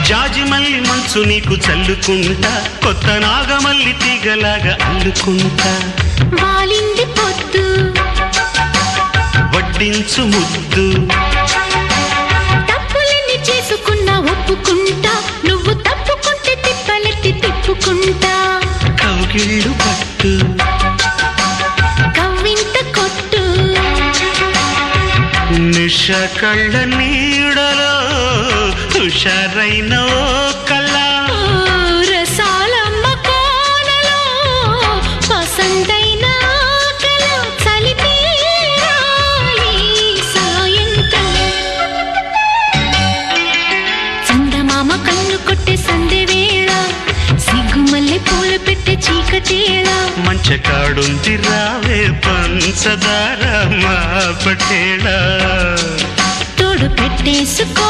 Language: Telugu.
జాజిమల్లి మంచు నీకు చల్లుకుంటా, కొత్త నాగమల్లి తీగలాగా అల్లుకుంటా. వాలింది పొద్దు వడ్డించు ముద్దు, తప్పులన్నీ చేసుకున్నా ఒప్పుకుంటా, నువ్వు తప్పుకుంటే తిప్పలెత్తి తిప్పుకుంటా. కౌగిళ్ళు పట్టు కవ్వింత కొట్టు, నిష కళ్ళ నీడలో హుషారైన ఓ కళ. రసాలమ్మ కోనలో పసందైన కళ. చలిపేరాలి సాయంత్రం, చందమామ కన్ను కొట్టే సందె వేళ, సిగ్గుమల్లె పూలు పెట్టే చీకటేళ. మంచకాడుంది రావే పంచదార మా పటేళ, తోడు పెట్టేసుకో